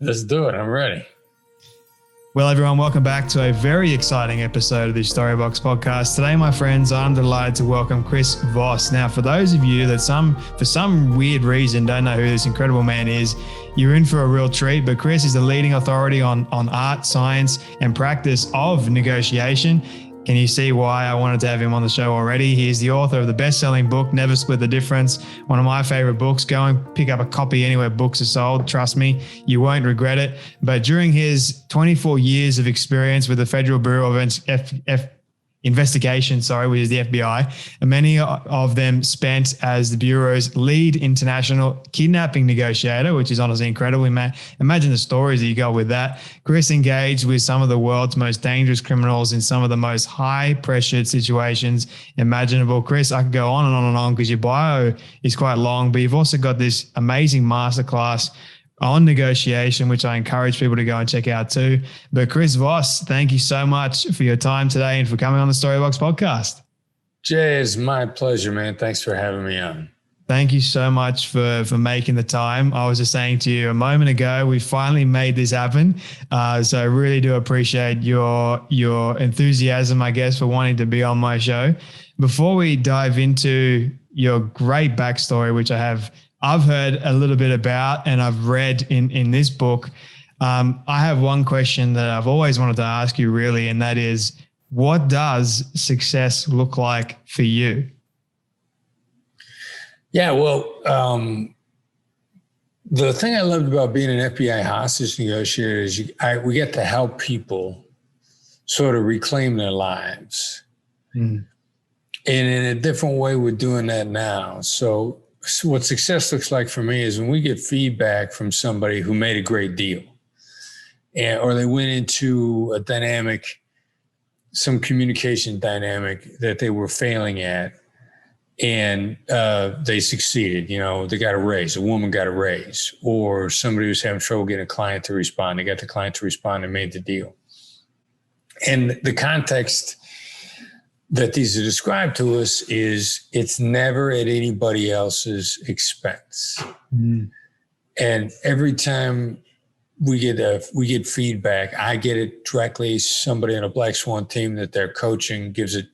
Let's do it. I'm ready. Well, everyone, welcome back to a very exciting episode of the Storybox podcast. Today, my friends, I'm delighted to welcome Chris Voss. Now, for those of you that for some weird reason don't know who this incredible man is, you're in for a real treat. But Chris is the leading authority on art, science, and practice of negotiation. Can you see why I wanted to have him on the show already? He is the author of the best-selling book, Never Split the Difference, one of my favorite books. Go and pick up a copy anywhere books are sold. Trust me, you won't regret it. But during his 24 years of experience with the Federal Bureau of Investigation, which is the FBI, and many of them spent as the Bureau's lead international kidnapping negotiator, which is honestly incredible. Imagine the stories that you got with that. Chris engaged with some of the world's most dangerous criminals in some of the most high-pressured situations imaginable. Chris, I could go on and on and on because your bio is quite long, but you've also got this amazing masterclass on negotiation, which I encourage people to go and check out too. But Chris Voss, thank you so much for your time today and for coming on the Storybox podcast. Jay, it's my pleasure, man. Thanks for having me on. Thank you so much for making the time. I was just saying to you a moment ago, we finally made this happen. So I really do appreciate your enthusiasm, I guess, for wanting to be on my show. Before we dive into your great backstory, which I've heard a little bit about and I've read in this book. I have one question that I've always wanted to ask you really, and that is, what does success look like for you? Yeah, well, the thing I loved about being an FBI hostage negotiator is we get to help people sort of reclaim their lives. And in a different way, we're doing that now. So what success looks like for me is when we get feedback from somebody who made a great deal, or they went into a dynamic, some communication dynamic that they were failing at, and they succeeded. You know, they got a raise, a woman got a raise, or somebody was having trouble getting a client to respond. They got the client to respond and made the deal. And the context that these are described to us is it's never at anybody else's expense. And every time we get feedback, I get it directly. Somebody on a Black Swan team that they're coaching gives it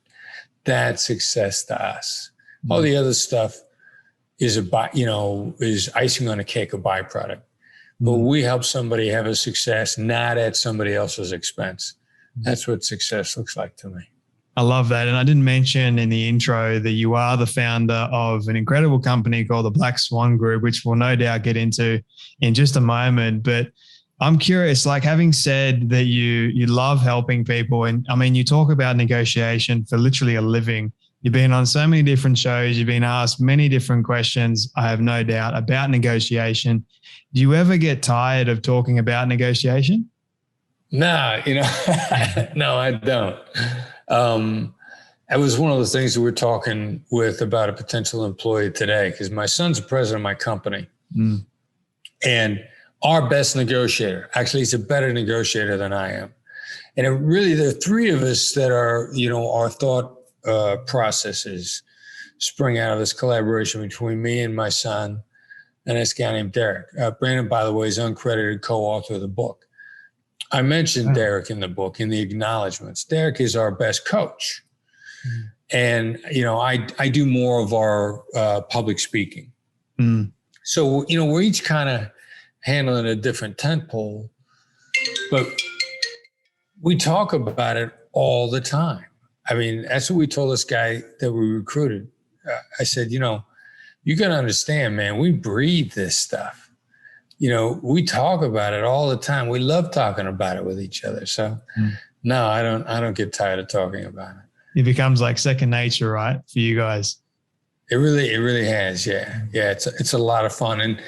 that success to us. All the other stuff is is icing on a cake, a byproduct. But we help somebody have a success, not at somebody else's expense. That's what success looks like to me. I love that. And I didn't mention in the intro that you are the founder of an incredible company called the Black Swan Group, which we'll no doubt get into in just a moment. But I'm curious, like having said that you love helping people, and I mean, you talk about negotiation for literally a living. You've been on so many different shows. You've been asked many different questions, I have no doubt, about negotiation. Do you ever get tired of talking about negotiation? No, no, I don't. That was one of the things that we're talking with about a potential employee today, because my son's the president of my company. And our best negotiator, actually he's a better negotiator than I am. And there are three of us that are, our thought processes spring out of this collaboration between me and my son and this guy named Derek. Brandon, by the way, is uncredited co-author of the book. I mentioned Derek in the book, in the acknowledgments. Derek is our best coach. And, I do more of our public speaking. So, we're each kind of handling a different tentpole, but we talk about it all the time. I mean, that's what we told this guy that we recruited. I said, you got to understand, man, we breathe this stuff. We talk about it all the time. We love talking about it with each other. So no, I don't get tired of talking about it. It becomes like second nature, right? For you guys. It really has. Yeah. Yeah. It's a lot of fun. And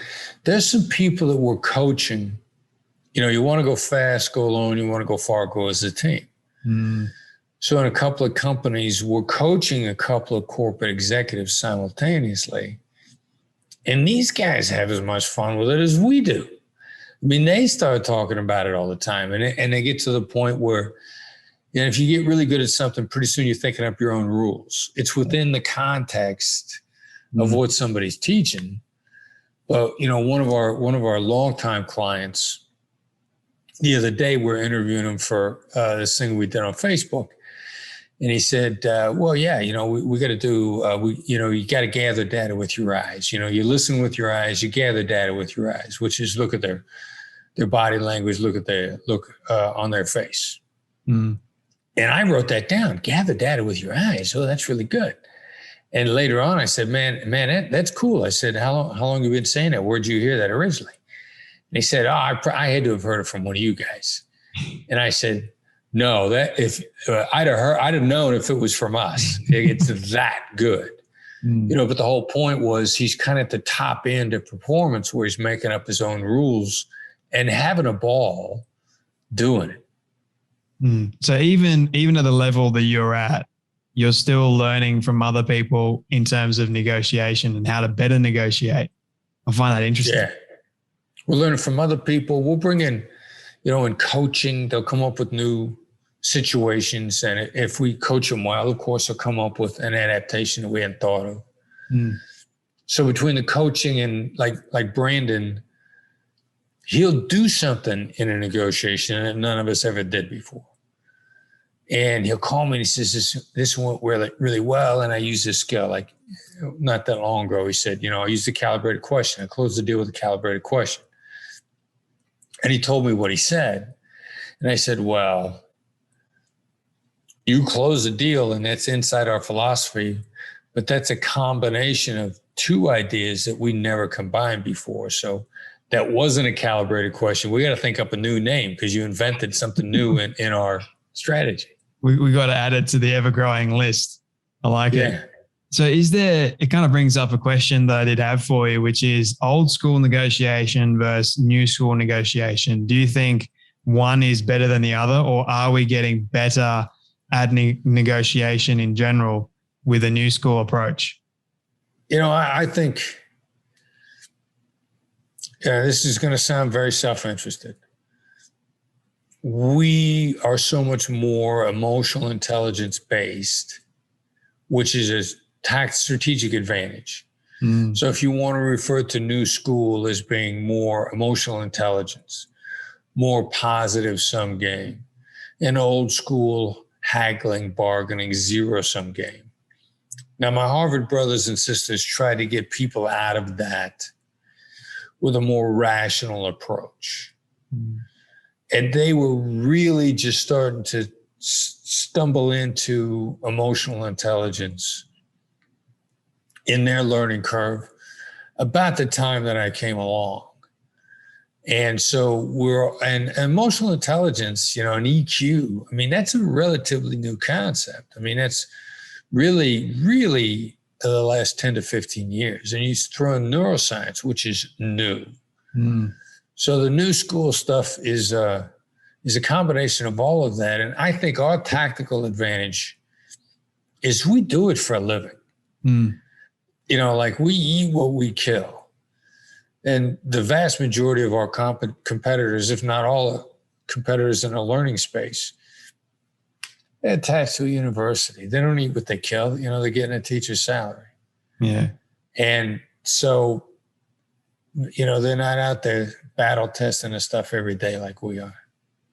there's some people that we're coaching, you want to go fast, go alone. You want to go far, go as a team. So in a couple of companies, we're coaching a couple of corporate executives simultaneously. And these guys have as much fun with it as we do. I mean, they start talking about it all the time. And they get to the point where, if you get really good at something, pretty soon you're thinking up your own rules. It's within the context of what somebody's teaching. But, one of our longtime clients the other day we're interviewing him for this thing we did on Facebook. And he said, well, yeah, we got to do, you got to gather data with your eyes. You listen with your eyes, you gather data with your eyes, which is look at their body language, look on their face. Mm. And I wrote that down, gather data with your eyes. Oh, that's really good. And later on, I said, man, that's cool. I said, how long have you been saying that? Where'd you hear that originally? And he said, I had to have heard it from one of you guys. And I said, no, that if I'd have known if it was from us. It's that good. But the whole point was he's kind of at the top end of performance where he's making up his own rules and having a ball doing it. So even at the level that you're at, you're still learning from other people in terms of negotiation and how to better negotiate. I find that interesting. Yeah. We're learning from other people. We'll bring in, in coaching, they'll come up with new situations. And if we coach them well, of course, they'll come up with an adaptation that we hadn't thought of. So between the coaching and like Brandon, he'll do something in a negotiation that none of us ever did before. And he'll call me and he says, this went really, really well. And I use this skill. Like not that long ago, he said, I used the calibrated question. I closed the deal with a calibrated question. And he told me what he said. And I said, well, you close the deal and that's inside our philosophy, but that's a combination of two ideas that we never combined before. So that wasn't a calibrated question. We got to think up a new name because you invented something new in our strategy. We got to add it to the ever-growing list. I like it. So it kind of brings up a question that I did have for you, which is old school negotiation versus new school negotiation. Do you think one is better than the other, or are we getting better at negotiation in general with a new school approach? I think this is going to sound very self-interested. We are so much more emotional intelligence based, which is a strategic advantage. So if you want to refer to new school as being more emotional intelligence, more positive sum game, and old school haggling, bargaining, zero-sum game. Now, my Harvard brothers and sisters try to get people out of that with a more rational approach. And they were really just starting to stumble into emotional intelligence in their learning curve about the time that I came along. And so and emotional intelligence, and EQ, that's a relatively new concept. That's really, really the last 10 to 15 years. And you throw in neuroscience, which is new. So the new school stuff is a combination of all of that. And I think our tactical advantage is we do it for a living. Like we eat what we kill. And the vast majority of our competitors, if not all competitors in a learning space, they're attached to a university. They don't eat what they kill. They're getting a teacher's salary. Yeah. And so, they're not out there battle testing this stuff every day like we are.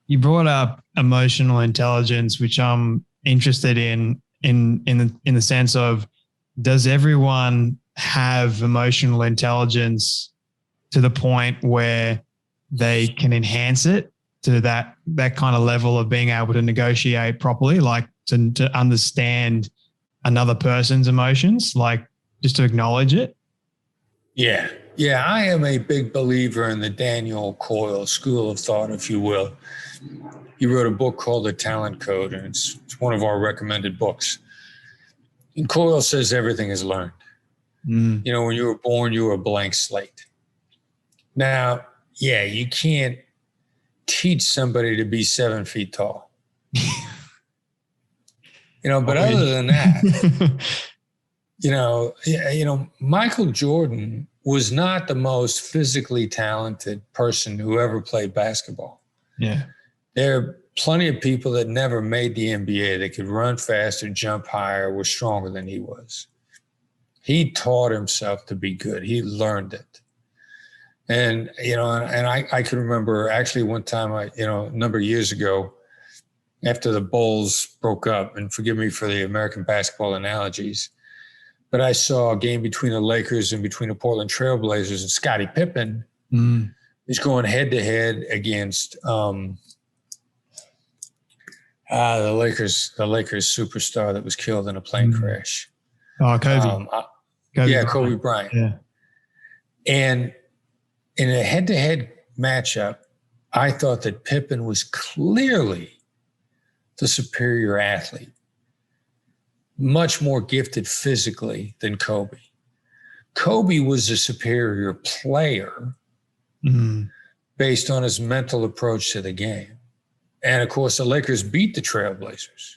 You brought up emotional intelligence, which I'm interested in the sense of, does everyone have emotional intelligence to the point where they can enhance it to that kind of level of being able to negotiate properly, like to understand another person's emotions, like just to acknowledge it? Yeah. Yeah, I am a big believer in the Daniel Coyle school of thought, if you will. He wrote a book called The Talent Code, and it's one of our recommended books. And Coyle says everything is learned. When you were born, you were a blank slate. Now, yeah, you can't teach somebody to be 7 feet tall. But other than that, Michael Jordan was not the most physically talented person who ever played basketball. Yeah. There are plenty of people that never made the NBA that could run faster, jump higher, were stronger than he was. He taught himself to be good. He learned it. And, I can remember actually one time, a number of years ago, after the Bulls broke up, and forgive me for the American basketball analogies, but I saw a game between the Lakers and between the Portland Trailblazers, and Scottie Pippen is going head to head against the Lakers superstar that was killed in a plane crash. Oh, Kobe. Kobe Bryant. Yeah. And in a head-to-head matchup, I thought that Pippen was clearly the superior athlete, much more gifted physically than Kobe. Kobe was a superior player based on his mental approach to the game. And of course, the Lakers beat the Trailblazers.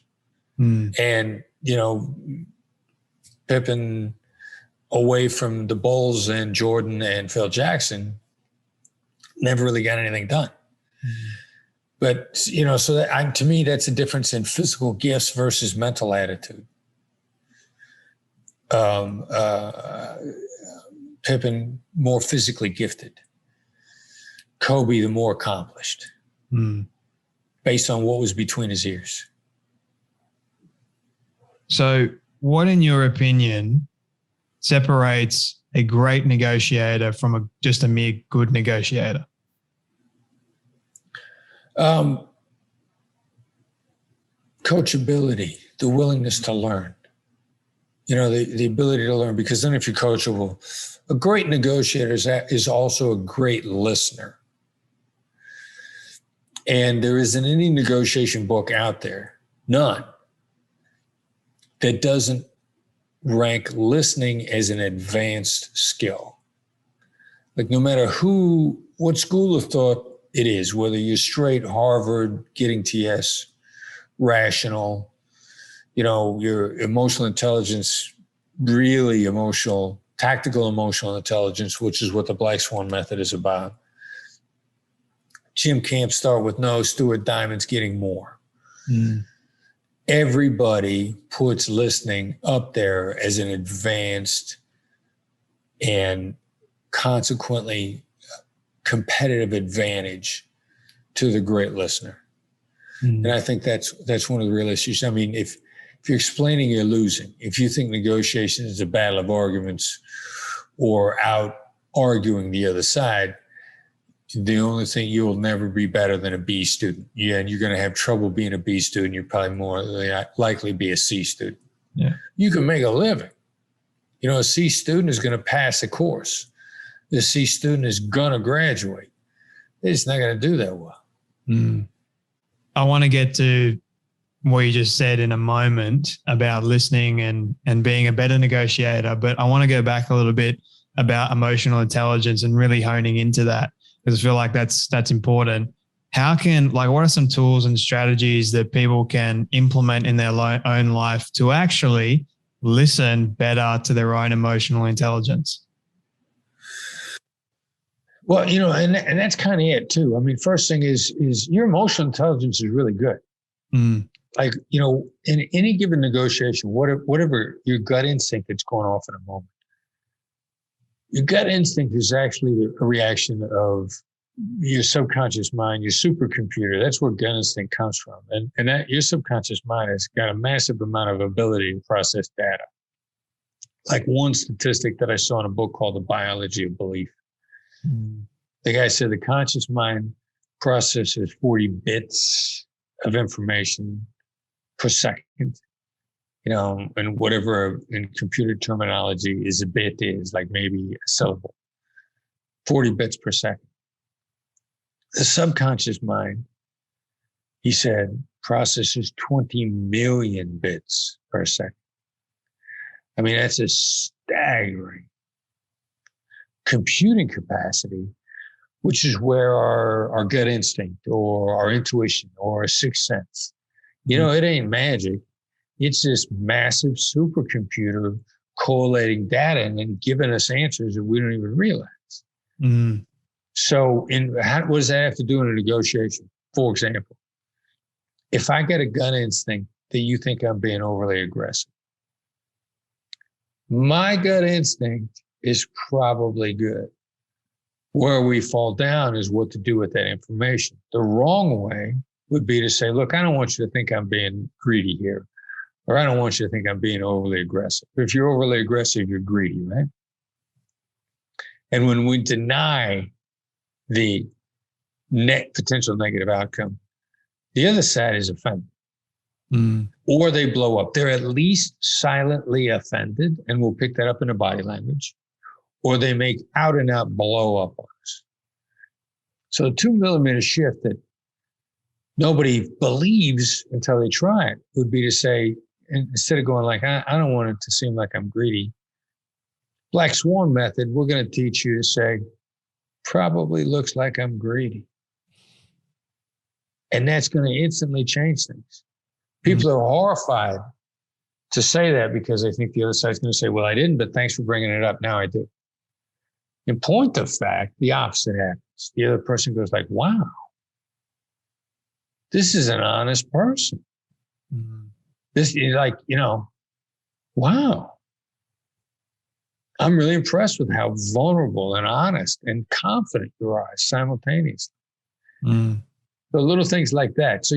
And, Pippen, away from the Bulls and Jordan and Phil Jackson, never really got anything done. But, so that, to me, that's a difference in physical gifts versus mental attitude. Pippen, more physically gifted. Kobe, the more accomplished, based on what was between his ears. So what, in your opinion, separates a great negotiator from just a mere good negotiator? Coachability, the willingness to learn, the ability to learn, because then if you're coachable, a great negotiator is also a great listener. And there isn't any negotiation book out there, none, that doesn't rank listening as an advanced skill. Like no matter what school of thought it is, whether you're straight Harvard, getting TS, rational, your emotional intelligence, really emotional, tactical emotional intelligence, which is what the Black Swan method is about. Jim Camp start with no, Stuart Diamond's getting more. Everybody puts listening up there as an advanced and consequently competitive advantage to the great listener. And I think that's one of the real issues. I mean, if you're explaining, you're losing. If you think negotiation is a battle of arguments or out arguing the other side, the only thing, you'll never be better than a B student. Yeah, and you're going to have trouble being a B student. You're probably more likely be a C student. Yeah, you can make a living. A C student is going to pass a course. The C student is going to graduate. They're just not going to do that well. I want to get to what you just said in a moment about listening and being a better negotiator, but I want to go back a little bit about emotional intelligence and really honing into that, because I feel like that's important. What are some tools and strategies that people can implement in their own life to actually listen better to their own emotional intelligence? Well, and that's kind of it too. I mean, first thing is your emotional intelligence is really good. Like, in any given negotiation, whatever your gut instinct that's going off in a moment, your gut instinct is actually a reaction of your subconscious mind, your supercomputer. That's where gut instinct comes from. And that your subconscious mind has got a massive amount of ability to process data. Like one statistic that I saw in a book called The Biology of Belief. The guy said the conscious mind processes 40 bits of information per second, and whatever in computer terminology is a bit is, like maybe a syllable, 40 bits per second. The subconscious mind, he said, processes 20 million bits per second. I mean, that's a staggering computing capacity, which is where our gut instinct or our intuition or our sixth sense, it ain't magic. It's this massive supercomputer collating data and then giving us answers that we don't even realize. So what does that have to do in a negotiation? For example, if I get a gut instinct that you think I'm being overly aggressive, my gut instinct is probably good. Where we fall down is what to do with that information. The wrong way would be to say, look, I don't want you to think I'm being greedy here, or I don't want you to think I'm being overly aggressive. If you're overly aggressive, you're greedy, right? And when we deny the potential negative outcome, the other side is offended. Or they blow up. They're at least silently offended, and we'll pick that up in the body language, or they make out and out blow up on us. So a 2 millimeter shift that nobody believes until they try it would be to say, instead of going like, I don't want it to seem like I'm greedy. Black Swan method, we're going to teach you to say, probably looks like I'm greedy. And that's going to instantly change things. People are horrified to say that because they think the other side's going to say, well, I didn't, but thanks for bringing it up. Now I do. In point of fact, the opposite happens. The other person goes like, wow, this is an honest person. This is like, wow. I'm really impressed with how vulnerable and honest and confident you are simultaneously. So little things like that. So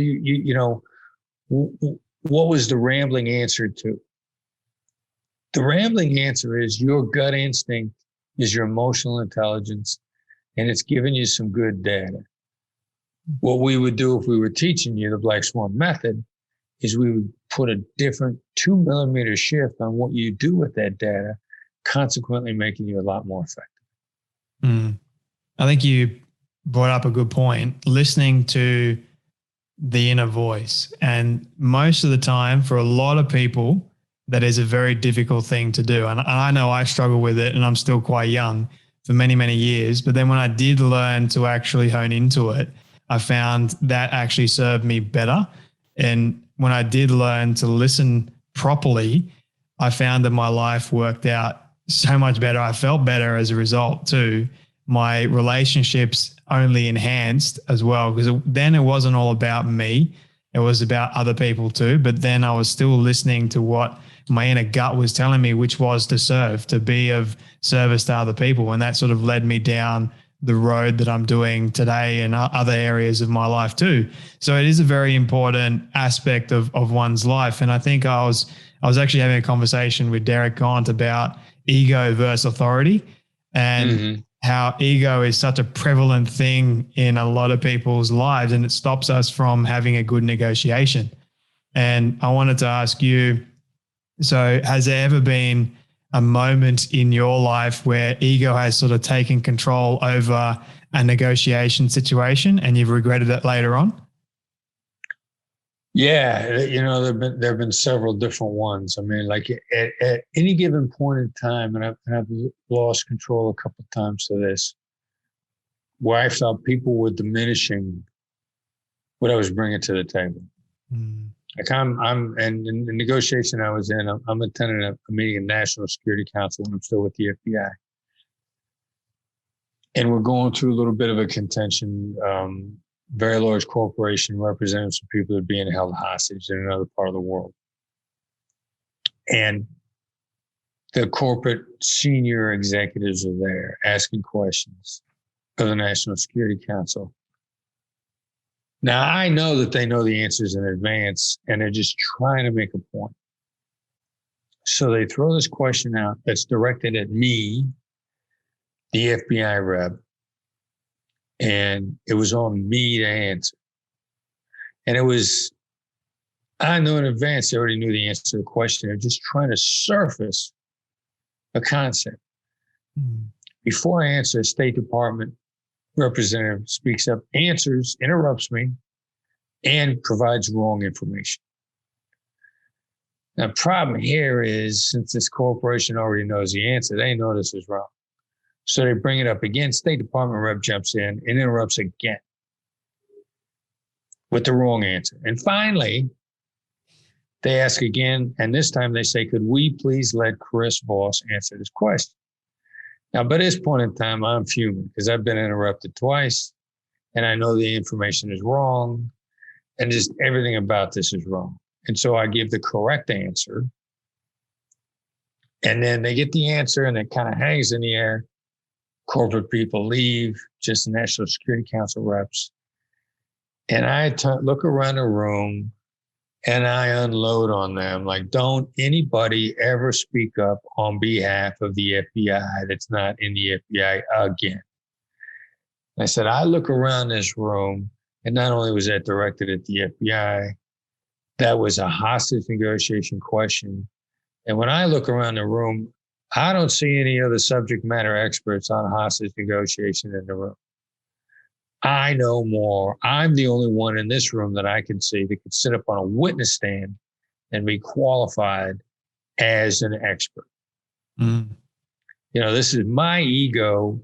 what was the rambling answer to? The rambling answer is your gut instinct is your emotional intelligence, and it's giving you some good data. What we would do if we were teaching you the Black Swan method is we would put a different 2 millimeter shift on what you do with that data, consequently making you a lot more effective. I think you brought up a good point, listening to the inner voice. And most of the time, for a lot of people, that is a very difficult thing to do. And I know I struggle with it, and I'm still quite young for many, many years. But then when I did learn to actually hone into it, I found that actually served me better. And when I did learn to listen properly, I found that my life worked out so much better. I felt better as a result too. My relationships only enhanced as well, because then it wasn't all about me. It was about other people too. But then I was still listening to what my inner gut was telling me, which was to serve, to be of service to other people. And that sort of led me down the road that I'm doing today and other areas of my life too. So it is a very important aspect of one's life. And I think I was actually having a conversation with Derek Gaunt about ego versus authority, and how ego is such a prevalent thing in a lot of people's lives, and it stops us from having a good negotiation. And I wanted to ask you, so has there ever been a moment in your life where ego has sort of taken control over a negotiation situation and you've regretted it later on? Yeah, there've been several different ones. I mean, like at any given point in time, and I've lost control a couple of times to this, where I felt people were diminishing what I was bringing to the table. Like and in the negotiation I was in, I'm attending a meeting in National Security Council when I'm still with the FBI. And we're going through a little bit of a contention. Very large corporation representing some people that are being held hostage in another part of the world. And the corporate senior executives are there asking questions of the National Security Council. Now, I know that they know the answers in advance, and they're just trying to make a point. So they throw this question out that's directed at me, the FBI rep, and it was on me to answer. And it was, I know in advance they already knew the answer to the question. They're just trying to surface a concept. Before I answer, a State Department representative speaks up, answers, interrupts me, and provides wrong information. Now, the problem here is, since this corporation already knows the answer, they know this is wrong. So they bring it up again. State Department rep jumps in and interrupts again with the wrong answer. And finally, they ask again, and this time they say, could we please let Chris Voss answer this question? Now, by this point in time, I'm fuming because I've been interrupted twice, and I know the information is wrong, and just everything about this is wrong. And so I give the correct answer, and then they get the answer, and it kind of hangs in the air. corporate people leave, just National Security Council reps. And I look around the room and I unload on them. Like, don't anybody ever speak up on behalf of the FBI that's not in the FBI again. I said, I look around this room, and not only was that directed at the FBI, that was a hostage negotiation question. And when I look around the room, I don't see any other subject matter experts on hostage negotiation in the room. I know more. I'm the only one in this room that I can see that could sit up on a witness stand and be qualified as an expert. Mm. This is my ego.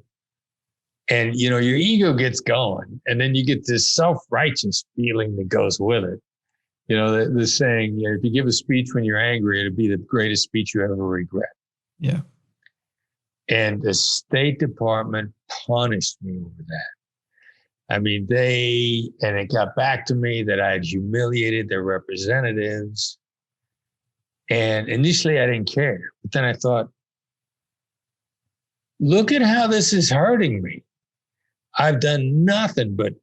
And, your ego gets going, and then you get this self-righteous feeling that goes with it. The saying, if you give a speech when you're angry, it'll be the greatest speech you ever regret. Yeah. And the State Department punished me over that. I mean, and it got back to me that I had humiliated their representatives. And initially I didn't care. But then I thought, look at how this is hurting me. I've done nothing but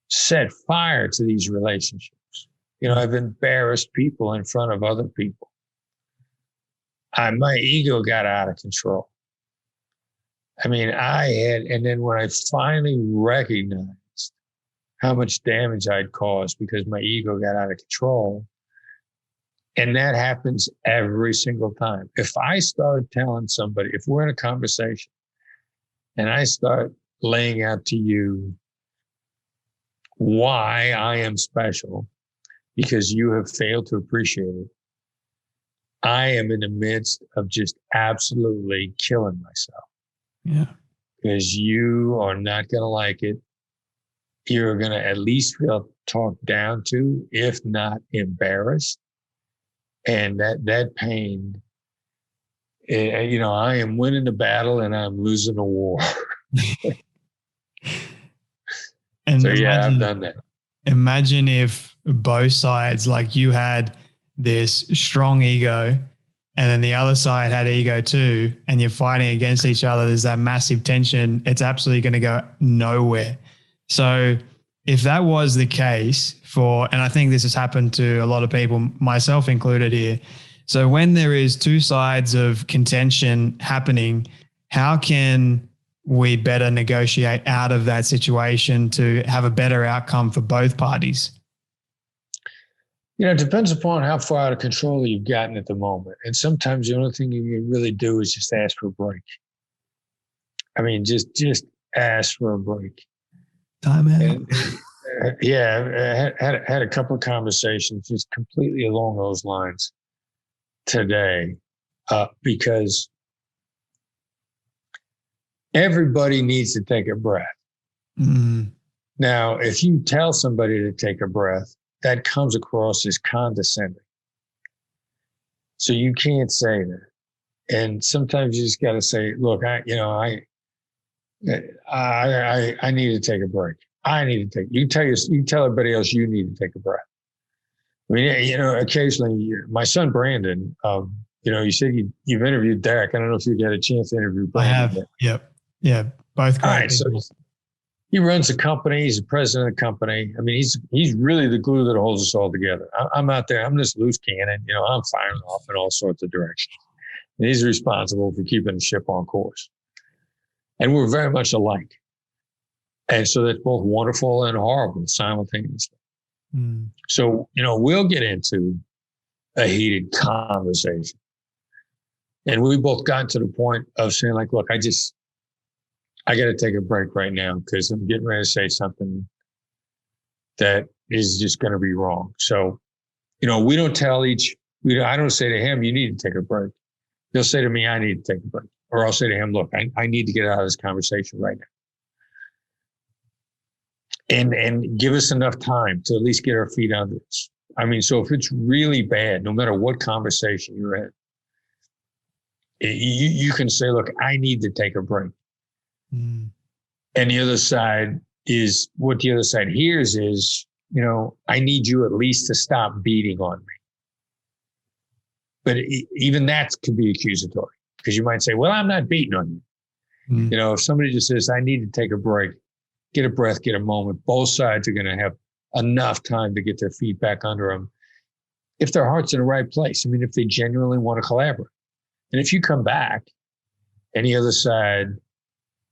set fire to these relationships. I've embarrassed people in front of other people. My ego got out of control. I mean, and then when I finally recognized how much damage I'd caused because my ego got out of control, and that happens every single time. If I start telling somebody, if we're in a conversation and I start laying out to you why I am special because you have failed to appreciate it, I am in the midst of just absolutely killing myself. Yeah. Because you are not going to like it. You're going to at least feel talked down to, if not embarrassed. And that pain, I am winning the battle and I'm losing the war. And so, I've done that. Imagine if both sides, like you had this strong ego and then the other side had ego too, and you're fighting against each other. There's that massive tension. It's absolutely going to go nowhere. So if that was the case and I think this has happened to a lot of people, myself included here. So when there is two sides of contention happening, how can we better negotiate out of that situation to have a better outcome for both parties? It depends upon how far out of control you've gotten at the moment. And sometimes the only thing you can really do is just ask for a break. I mean, just ask for a break. Time out. And, I had a couple of conversations just completely along those lines today, because everybody needs to take a breath. Mm. Now, if you tell somebody to take a breath, that comes across as condescending. So you can't say that. And sometimes you just got to say, look, I need to take a break. You tell everybody else you need to take a breath. I mean, occasionally my son, Brandon, you said you've interviewed Derek. I don't know if you got a chance to interview Brandon. I have. Yep. Yeah. Both great. All right, so he runs the company. He's the president of the company. I mean, he's really the glue that holds us all together. I'm out there. I'm this loose cannon. I'm firing off in all sorts of directions. And he's responsible for keeping the ship on course. And we're very much alike. And so that's both wonderful and horrible simultaneously. Mm. So, we'll get into a heated conversation. And we both got to the point of saying, like, look, I got to take a break right now because I'm getting ready to say something that is just going to be wrong. So, we don't I don't say to him, you need to take a break. He'll say to me, I need to take a break. Or I'll say to him, look, I need to get out of this conversation right now. And give us enough time to at least get our feet under this. I mean, so if it's really bad, no matter what conversation you're in, you can say, look, I need to take a break. Mm. And the other side is, what the other side hears is, I need you at least to stop beating on me. But even that could be accusatory, because you might say, well, I'm not beating on you. If somebody just says, I need to take a break, get a breath, get a moment, both sides are going to have enough time to get their feet back under them. If their heart's in the right place, if they genuinely want to collaborate. And if you come back and the other side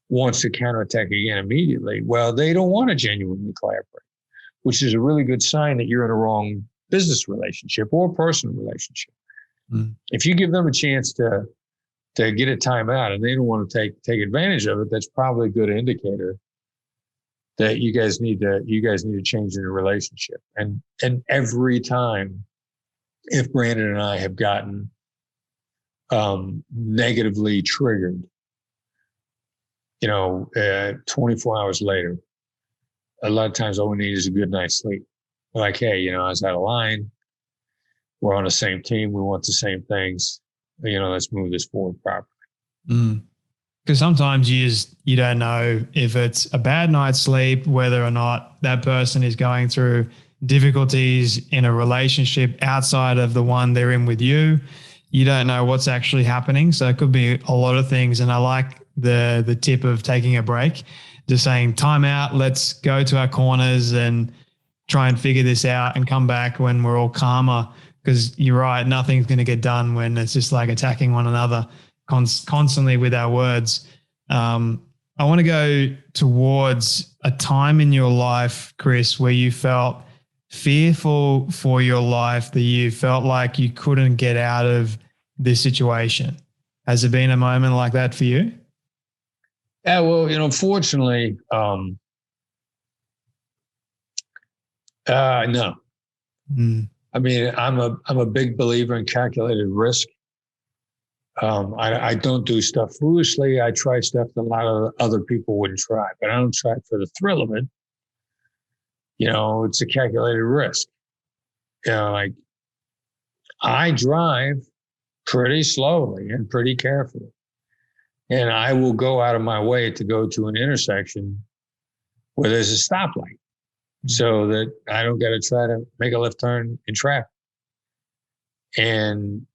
wants to counterattack again immediately, well, they don't want to genuinely collaborate, which is a really good sign that you're in a wrong business relationship or personal relationship. If you give them a chance to get a timeout and they don't want to take advantage of it, that's probably a good indicator that you guys need to change in a relationship. And every time, if Brandon and I have gotten negatively triggered, 24 hours later, a lot of times all we need is a good night's sleep. We're like, hey, I was out of line. We're on the same team. We want the same things. Let's move this forward properly. Because sometimes you don't know if it's a bad night's sleep, whether or not that person is going through difficulties in a relationship outside of the one they're in with you. You don't know what's actually happening. So it could be a lot of things. And I like the tip of taking a break, just saying time out, let's go to our corners and try and figure this out and come back when we're all calmer. Because you're right, nothing's going to get done when it's just like attacking one another constantly with our words. I want to go towards a time in your life, Chris, where you felt fearful for your life, that you felt like you couldn't get out of this situation. Has there been a moment like that for you? Yeah, well, fortunately, no. I'm a big believer in calculated risk. I don't do stuff foolishly. I try stuff that a lot of other people wouldn't try, but I don't try it for the thrill of it. It's a calculated risk. Like I drive pretty slowly and pretty carefully, and I will go out of my way to go to an intersection where there's a stoplight, so that I don't got to try to make a left turn in traffic. And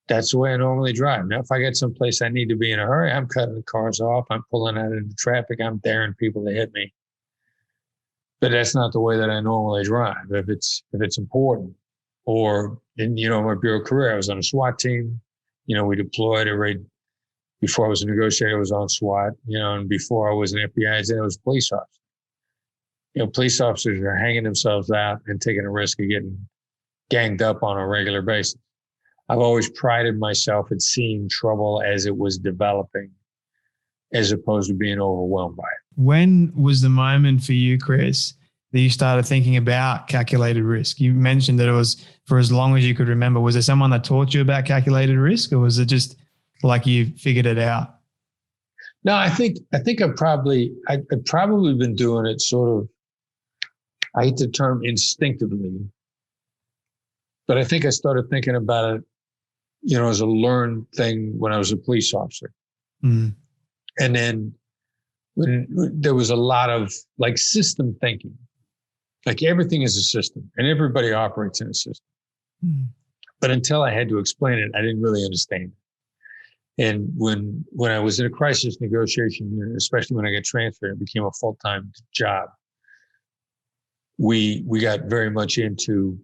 that's the way I normally drive. Now, if I get someplace I need to be in a hurry, I'm cutting the cars off. I'm pulling out into traffic. I'm daring people to hit me. But that's not the way that I normally drive. If it's important, or in my bureau career, I was on a SWAT team. We deployed right before I was a negotiator. I was on SWAT. And before I was an FBI, I was a police officer. Police officers are hanging themselves out and taking a risk of getting ganged up on a regular basis. I've always prided myself at seeing trouble as it was developing, as opposed to being overwhelmed by it. When was the moment for you, Chris, that you started thinking about calculated risk? You mentioned that it was for as long as you could remember. Was there someone that taught you about calculated risk, or was it just like you figured it out? No, I think I've probably been doing it sort of, I hate the term instinctively, but I think I started thinking about it, as a learned thing when I was a police officer. And then when there was a lot of like system thinking, like everything is a system and everybody operates in a system. But until I had to explain it, I didn't really understand it. And when I was in a crisis negotiation unit, especially when I got transferred, it became a full-time job. We got very much into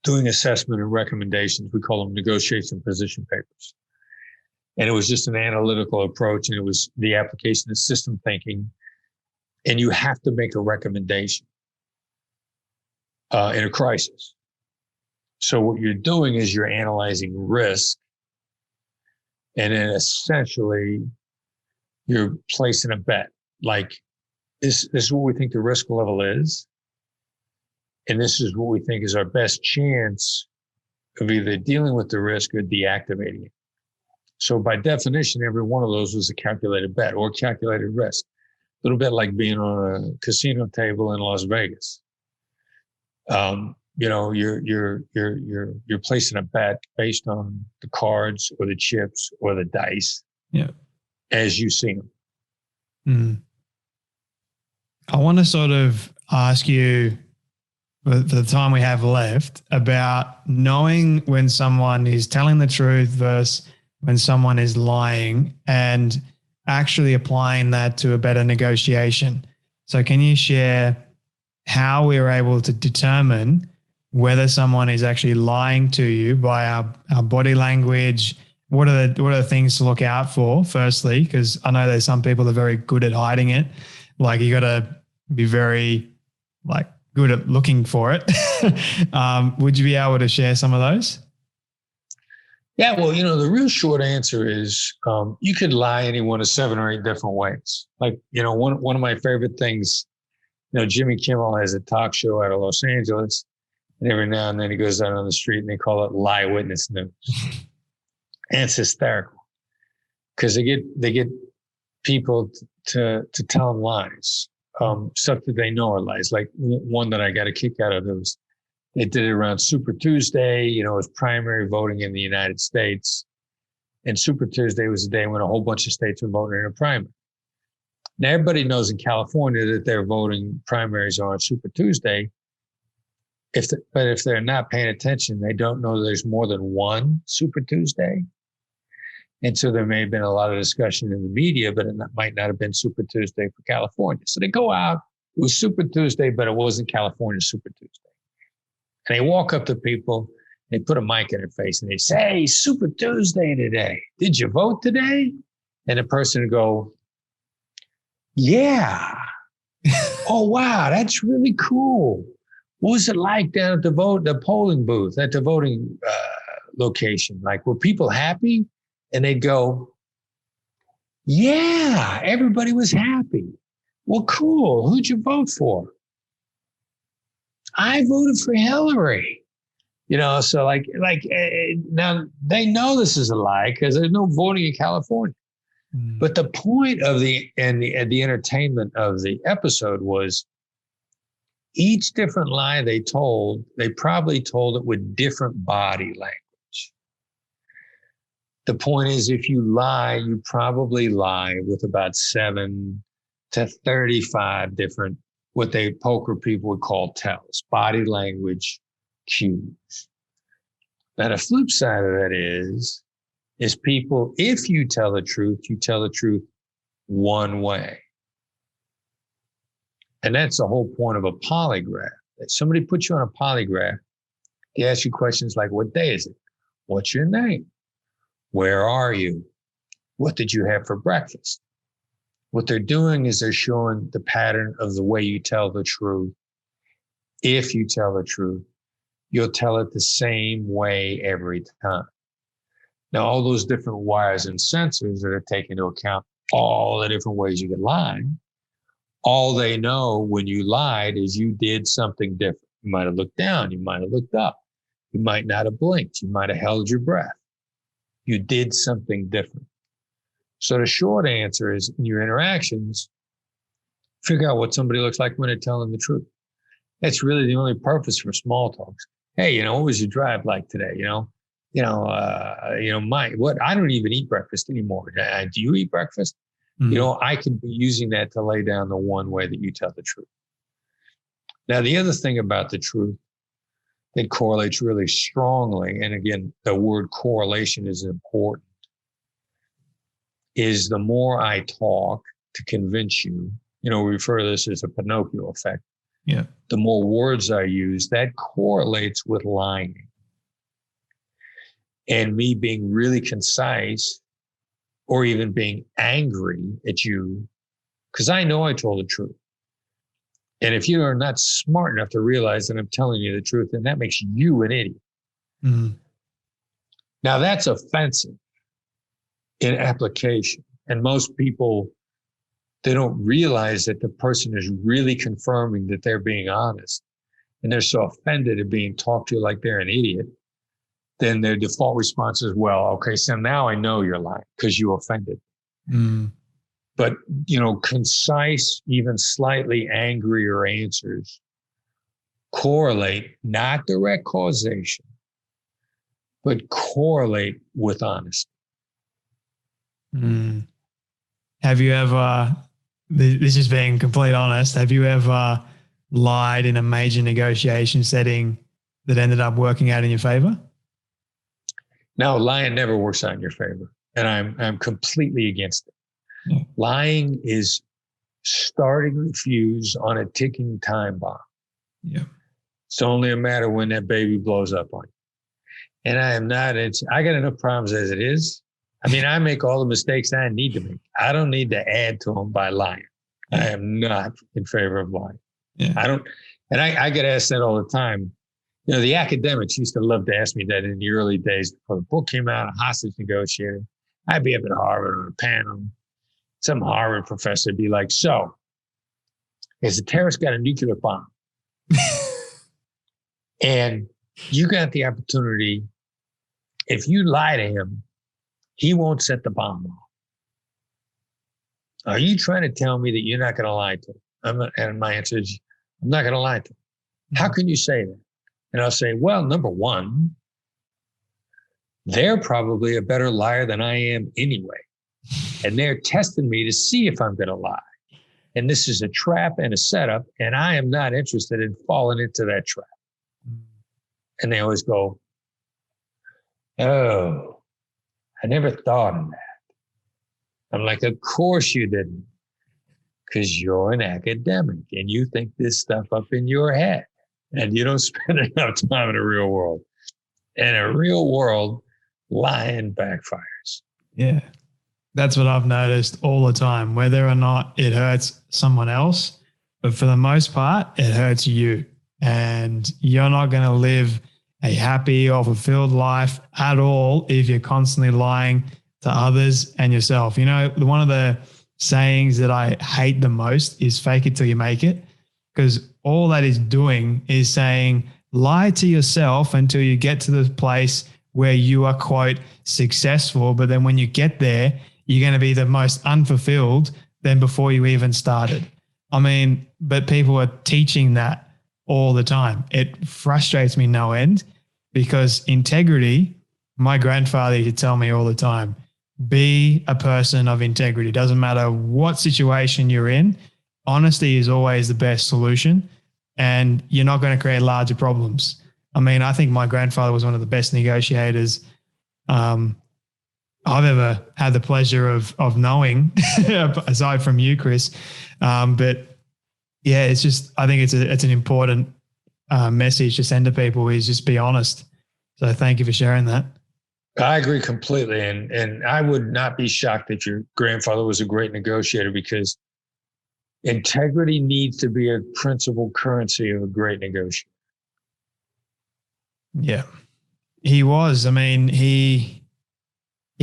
doing assessment and recommendations. We call them negotiation position papers. And it was just an analytical approach, and it was the application of system thinking. And you have to make a recommendation in a crisis. So what you're doing is you're analyzing risk, and then essentially you're placing a bet. Like this is what we think the risk level is. And this is what we think is our best chance of either dealing with the risk or deactivating it. So by definition, every one of those was a calculated bet or calculated risk. A little bit like being on a casino table in Las Vegas. You're placing a bet based on the cards or the chips or the dice, as you see them. I want to sort of ask you, for the time we have left, about knowing when someone is telling the truth versus when someone is lying. And actually applying that to a better negotiation. So can you share how we are able to determine whether someone is actually lying to you by our body language? What are the things to look out for, firstly? Because I know there's some people that are very good at hiding it. Like you got to be very good at looking for it. Would you be able to share some of those? Yeah, well, the real short answer is you could lie any one of 7 or 8 different ways. Like, one of my favorite things, Jimmy Kimmel has a talk show out of Los Angeles, and every now and then he goes out on the street and they call it lie witness news. And it's hysterical because they get people to tell them lies, stuff that they know are lies. Like one that I got a kick out of was they did it around Super Tuesday. It was primary voting in the United States, and Super Tuesday was the day when a whole bunch of states were voting in a primary. Now everybody knows in California that their voting primaries are on Super Tuesday. But if they're not paying attention, they don't know there's more than one Super Tuesday. And so there may have been a lot of discussion in the media, but it might not have been Super Tuesday for California. So they go out, it was Super Tuesday, but it wasn't California Super Tuesday. And they walk up to people, they put a mic in their face and they say, "Hey, Super Tuesday today. Did you vote today?" And the person would go, "Yeah." "Oh, wow, that's really cool. What was it like down at the polling booth, at the voting location? Like, were people happy?" And they'd go, "Yeah, everybody was happy." "Well, cool. Who'd you vote for?" "I voted for Hillary." So now they know this is a lie because there's no voting in California. Mm. But the point of the entertainment of the episode was each different lie they probably told it with different body language. The point is, if you lie, you probably lie with about 7 to 35 different, what poker people would call tells, body language cues. Now, the flip side of that is people, if you tell the truth one way. And that's the whole point of a polygraph. If somebody puts you on a polygraph, they ask you questions like, "What day is it? What's your name? Where are you? What did you have for breakfast?" What they're doing is they're showing the pattern of the way you tell the truth. If you tell the truth, you'll tell it the same way every time. Now, all those different wires and sensors that are taking into account all the different ways you can lie, all they know when you lied is you did something different. You might have looked down. You might have looked up. You might not have blinked. You might have held your breath. You did something different. So the short answer is, in your interactions, figure out what somebody looks like when they're telling the truth. That's really the only purpose for small talks. "Hey, what was your drive like today? I don't even eat breakfast anymore. Do you eat breakfast?" Mm-hmm. I could be using that to lay down the one way that you tell the truth. Now, the other thing about the truth that correlates really strongly, and again, the word correlation is important, is the more I talk to convince you, we refer to this as a Pinocchio effect. Yeah. The more words I use, that correlates with lying. And me being really concise or even being angry at you, because I know I told the truth. And if you are not smart enough to realize that I'm telling you the truth, then that makes you an idiot. Mm-hmm. Now, that's offensive in application. And most people, they don't realize that the person is really confirming that they're being honest. And they're so offended at being talked to like they're an idiot. Then their default response is, "Well, okay, so now I know you're lying because you offended." Mm. But, concise, even slightly angrier answers correlate, not direct causation, but correlate with honesty. Mm. Have you ever, this is being complete honest, have you ever lied in a major negotiation setting that ended up working out in your favor? No, lying never works out in your favor. And I'm completely against it. Yeah. Lying is starting the fuse on a ticking time bomb. Yeah. It's only a matter when that baby blows up on you. And I got enough problems as it is. I mean, I make all the mistakes I need to make. I don't need to add to them by lying. Yeah. I am not in favor of lying. Yeah. I get asked that all the time. You know, the academics used to love to ask me that in the early days before the book came out, a hostage negotiator. I'd be up at Harvard on a panel. Some Harvard professor would be like, so, has the terrorist got a nuclear bomb? And you got the opportunity, if you lie to him, he won't set the bomb off. Are you trying to tell me that you're not going to lie to him? And my answer is, I'm not going to lie to him. How can you say that? And I'll say, well, number one, they're probably a better liar than I am anyway. And they're testing me to see if I'm going to lie. And this is a trap and a setup, and I am not interested in falling into that trap. And they always go, oh, I never thought of that. I'm like, of course you didn't, because you're an academic and you think this stuff up in your head and you don't spend enough time in the real world. In a real world, lying backfires. Yeah. That's what I've noticed all the time, whether or not it hurts someone else, but for the most part, it hurts you. And you're not going to live a happy or fulfilled life at all if you're constantly lying to others and yourself. You know, one of the sayings that I hate the most is fake it till you make it, because all that is doing is saying lie to yourself until you get to the place where you are, quote, successful. But then when you get there, you're going to be the most unfulfilled than before you even started. I mean, but people are teaching that all the time. It frustrates me no end, because integrity, my grandfather used to tell me all the time, be a person of integrity. Doesn't matter what situation you're in. Honesty is always the best solution, and you're not going to create larger problems. I mean, I think my grandfather was one of the best negotiators I've ever had the pleasure of knowing, aside from you, Chris. But yeah, it's just, I think it's an important message to send to people, is just be honest. So thank you for sharing that. I agree completely. And I would not be shocked that your grandfather was a great negotiator, because integrity needs to be a principal currency of a great negotiator. Yeah, he was. I mean, he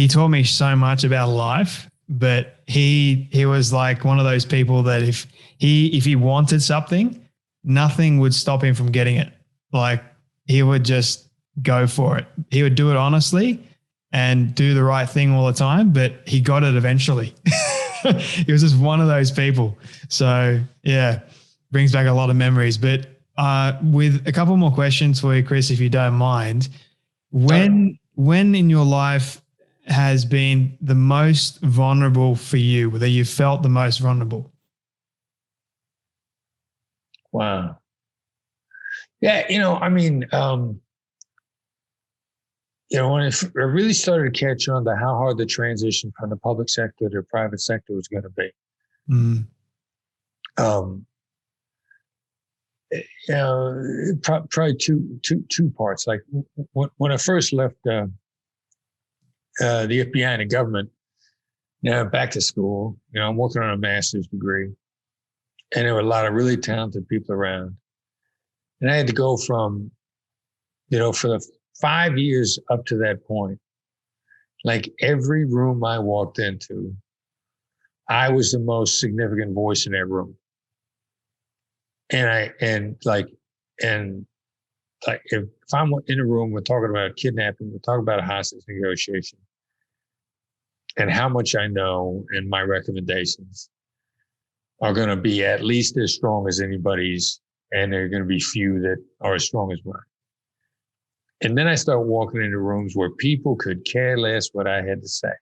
taught me so much about life, but he was like one of those people that if he wanted something, nothing would stop him from getting it. Like, he would just go for it. He would do it honestly and do the right thing all the time, but he got it eventually. He was just one of those people. So yeah, brings back a lot of memories. But with a couple more questions for you, Chris, if you don't mind, when in your life has been the most vulnerable for you, whether you felt the most vulnerable? Wow. Yeah, I mean, when I really started to catch on to how hard the transition from the public sector to the private sector was going to be. Mm. Probably two parts. Like when I first left the FBI and the government, back to school, I'm working on a master's degree, and there were a lot of really talented people around. And I had to go from, for the 5 years up to that point, like every room I walked into, I was the most significant voice in that room. And if I'm in a room, we're talking about kidnapping, we're talking about a hostage negotiation, and how much I know and my recommendations are going to be at least as strong as anybody's, and there are going to be few that are as strong as mine. And then I start walking into rooms where people could care less what I had to say.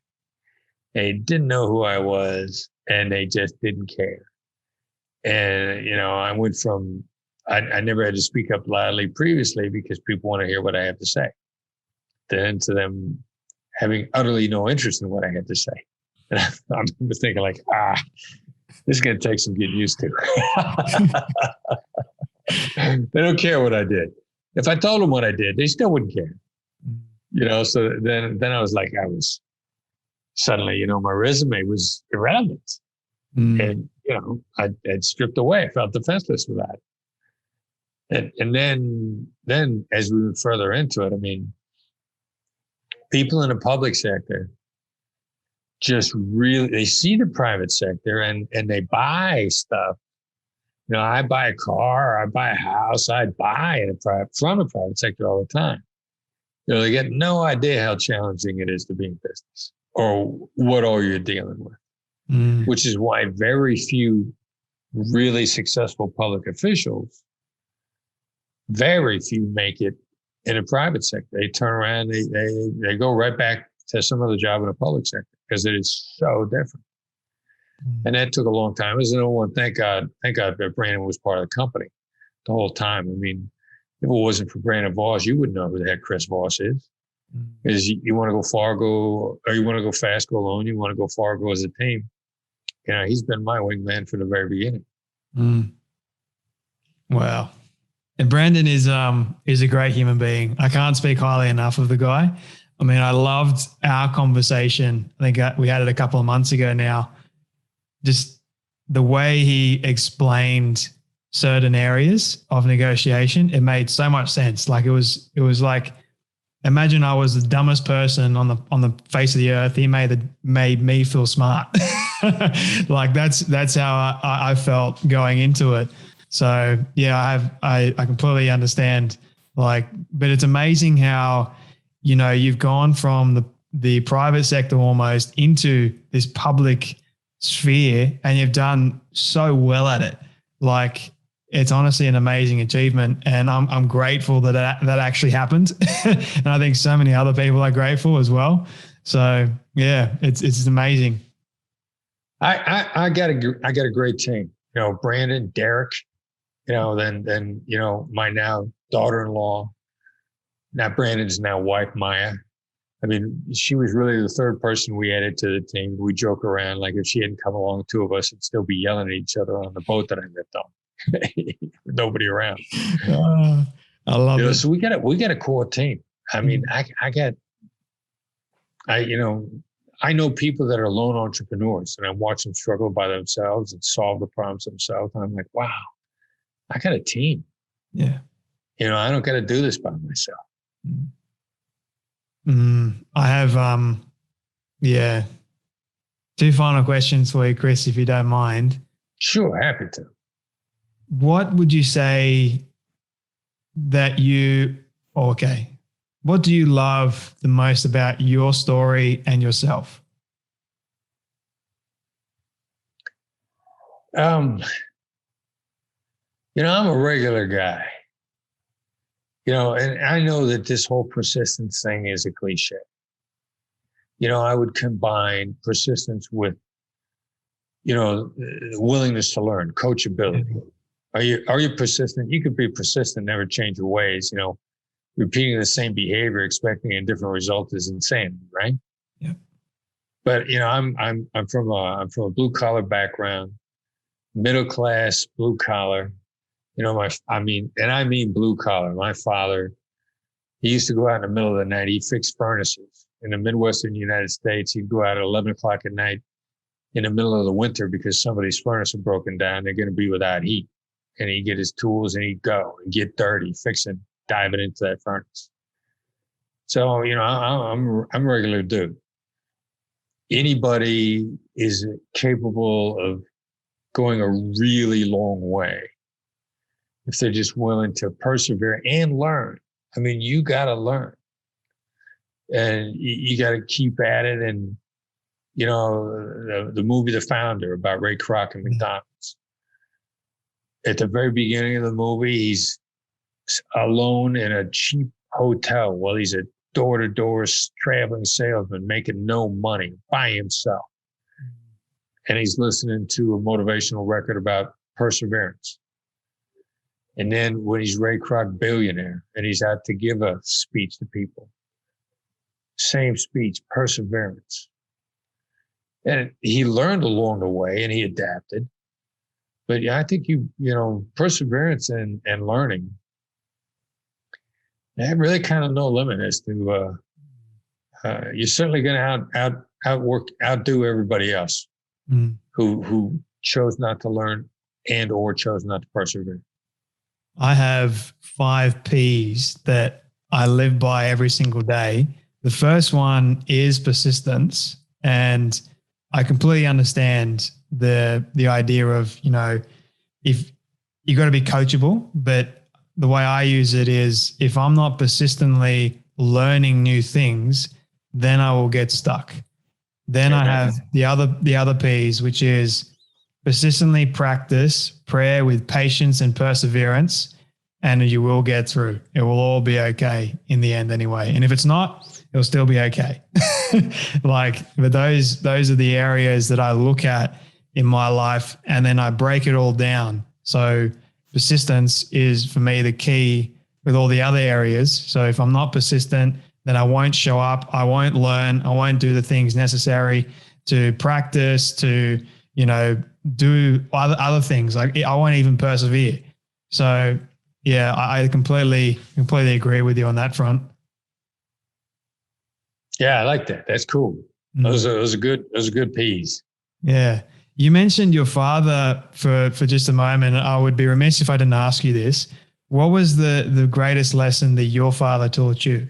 They didn't know who I was, and they just didn't care. And, I went from, I never had to speak up loudly previously because people want to hear what I have to say, then to them having utterly no interest in what I had to say. And I'm thinking like, this is going to take some getting used to. They don't care what I did. If I told them what I did, they still wouldn't care. So then I was like, suddenly, my resume was irrelevant. And, I'd stripped away. I felt defenseless with that. And then as we went further into it, I mean, people in the public sector just really, they see the private sector and they buy stuff. I buy a car, I buy a house, I buy from the private sector all the time. They get no idea how challenging it is to be in business or what all you're dealing with, which is why very few really successful public officials, very few make it in the private sector. They turn around, they go right back to some other job in the public sector because it is so different. And that took a long time. Thank God that Brandon was part of the company the whole time. I mean, if it wasn't for Brandon Voss, you wouldn't know who the heck Chris Voss is. Because you want to go far, or you want to go fast, go alone. You want to go far, go as a team. He's been my wingman from the very beginning. Wow. And Brandon is a great human being. I can't speak highly enough of the guy. I mean, I loved our conversation. I think we had it a couple of months ago now. Just the way he explained certain areas of negotiation, it made so much sense. Like it was like, imagine I was the dumbest person on the face of the earth. He made me feel smart. Like that's how I felt going into it. So yeah, I completely understand. Like, but it's amazing how, you've gone from the private sector almost into this public sphere, and you've done so well at it. Like, it's honestly an amazing achievement, and I'm grateful that actually happened. And I think so many other people are grateful as well. So yeah, it's amazing. I got a great team. Brandon, Derek. Then my now daughter-in-law. Now Brandon's now wife, Maya. I mean, she was really the third person we added to the team. We joke around like if she hadn't come along, the two of us would still be yelling at each other on the boat that I lived on. Nobody around. I love it. So we got a core team. I mean, I know people that are lone entrepreneurs, and I watch them struggle by themselves and solve the problems themselves. And I'm like, wow, I got a team. Yeah. I don't got to do this by myself. I have, two final questions for you, Chris, if you don't mind. Sure, happy to. What would you say that what do you love the most about your story and yourself? I'm a regular guy. And I know that this whole persistence thing is a cliche. I would combine persistence with, willingness to learn, coachability. Are you persistent? You could be persistent, never change your ways. Repeating the same behavior, expecting a different result is insanity, right? Yeah. But I'm from a blue collar background, middle class blue collar. I mean blue collar. My father, he used to go out in the middle of the night. He fixed furnaces in the Midwestern United States. He'd go out at 11 o'clock at night in the middle of the winter because somebody's furnace had broken down. They're going to be without heat. And he'd get his tools and he'd go and get dirty, fixing, diving into that furnace. So, I'm a regular dude. Anybody is capable of going a really long way if they're just willing to persevere and learn. I mean, you got to learn. And you got to keep at it. And, the movie The Founder about Ray Kroc and McDonald's. At the very beginning of the movie, he's alone in a cheap hotel while he's a door-to-door traveling salesman making no money by himself. And he's listening to a motivational record about perseverance. And then when he's Ray Kroc billionaire and he's out to give a speech to people, same speech, perseverance. And he learned along the way and he adapted. But yeah, I think perseverance and learning, they have really kind of no limit as to, you're certainly going to outdo everybody else who chose not to learn and or chose not to persevere. I have 5 P's that I live by every single day. The first one is persistence. And I completely understand the idea of, if you got to be coachable, but the way I use it is if I'm not persistently learning new things, then I will get stuck. Then I have the other P's, which is persistently practice prayer with patience and perseverance, and you will get through. It will all be okay in the end anyway. And if it's not, it'll still be okay. But those are the areas that I look at in my life, and then I break it all down. So persistence is for me the key with all the other areas. So if I'm not persistent, then I won't show up. I won't learn. I won't do the things necessary to practice, to, do other things. Like I won't even persevere. So yeah, I completely agree with you on that front. Yeah, I like that. That's cool. Those are good P's. Yeah. You mentioned your father for just a moment. I would be remiss if I didn't ask you this. What was the greatest lesson that your father taught you?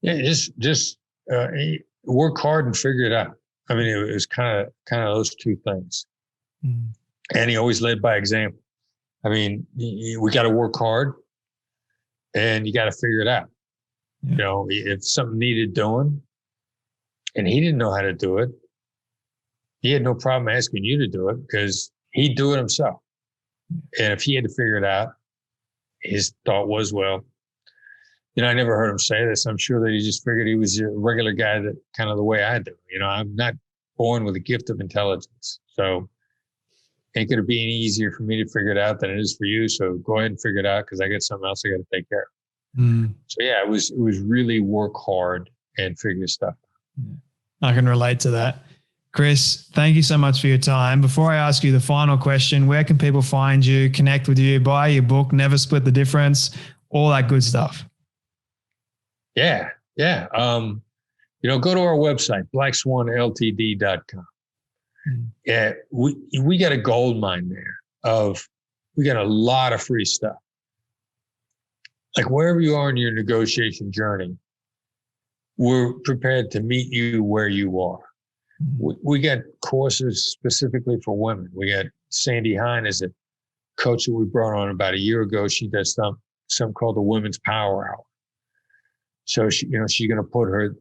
Yeah, just work hard and figure it out. I mean, it was kind of those two things. And he always led by example. I mean, we got to work hard and you got to figure it out. Yeah. If something needed doing and he didn't know how to do it, he had no problem asking you to do it because he'd do it himself. And if he had to figure it out, his thought was, well, I never heard him say this. I'm sure that he just figured he was a regular guy that kind of the way I do. I'm not born with a gift of intelligence. So ain't going to be any easier for me to figure it out than it is for you. So go ahead and figure it out because I got something else I got to take care of. So yeah, it was really work hard and figure stuff out. I can relate to that. Chris, thank you so much for your time. Before I ask you the final question, where can people find you, connect with you, buy your book, Never Split the Difference, all that good stuff? Yeah. Go to our website, blackswanltd.com. Yeah, we got a gold mine there we got a lot of free stuff. Like wherever you are in your negotiation journey, we're prepared to meet you where you are. We got courses specifically for women. We got Sandy Hine as a coach that we brought on about a year ago. She does something called the Women's Power Hour. So she's going to put her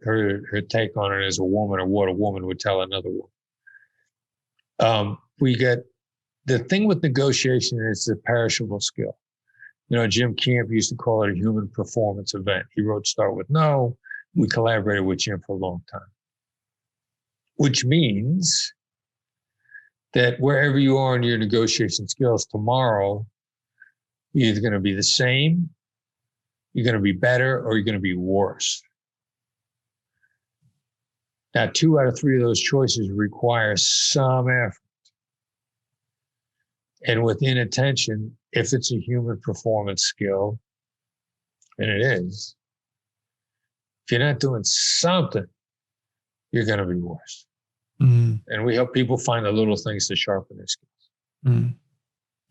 take on it as a woman, or what a woman would tell another woman. We got the thing with negotiation is the perishable skill. Jim Camp used to call it a human performance event. He wrote Start With No. We collaborated with Jim for a long time, which means that wherever you are in your negotiation skills tomorrow, you're either going to be the same, you're going to be better, or you're going to be worse. Now, 2 out of 3 of those choices require some effort. And with inattention, if it's a human performance skill, and it is, if you're not doing something, you're going to be worse. And we help people find the little things to sharpen their skills.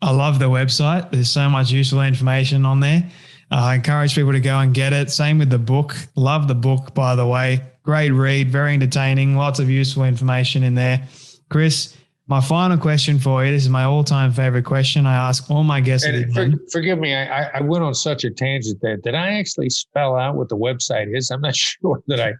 I love the website. There's so much useful information on there. I encourage people to go and get it. Same with the book. Love the book, by the way. Great read, very entertaining, lots of useful information in there. Chris, my final question for you. This is my all-time favorite question. I ask all my guests. Forgive me, I went on such a tangent there. Did I actually spell out what the website is? I'm not sure that I...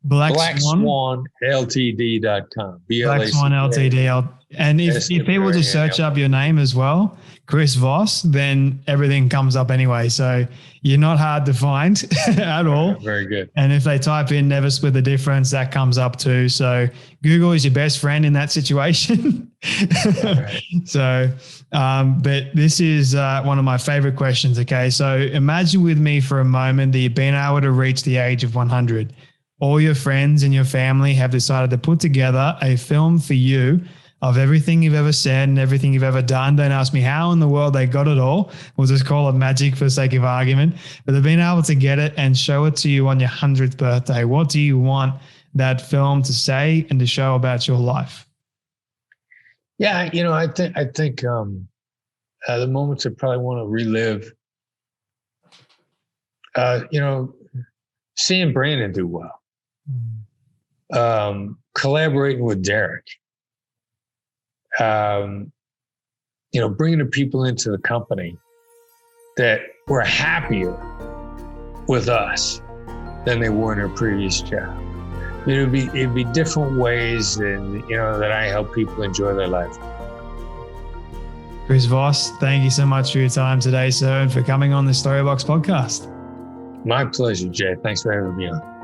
BlackSwanLTD.com. BlackSwanLTD. And if people just search up your name as well, Chris Voss, then everything comes up anyway. So you're not hard to find at all. Very good. And if they type in Never Split the Difference, that comes up too. So Google is your best friend in that situation. Right. So, but this is one of my favorite questions. Okay. So imagine with me for a moment that you've been able to reach the age of 100. all your friends and your family have decided to put together a film for you of everything you've ever said and everything you've ever done. Don't ask me how in the world they got it all. We'll just call it magic for the sake of argument. But they've been able to get it and show it to you on your 100th birthday. What do you want that film to say and to show about your life? Yeah, I think the moments I probably want to relive, seeing Brandon do well, collaborating with Derek, bringing the people into the company that were happier with us than they were in their previous job. It'd be different ways that I help people enjoy their life. Chris Voss, thank you so much for your time today, sir, and for coming on the Storybox podcast. My pleasure, Jay. Thanks for having me on.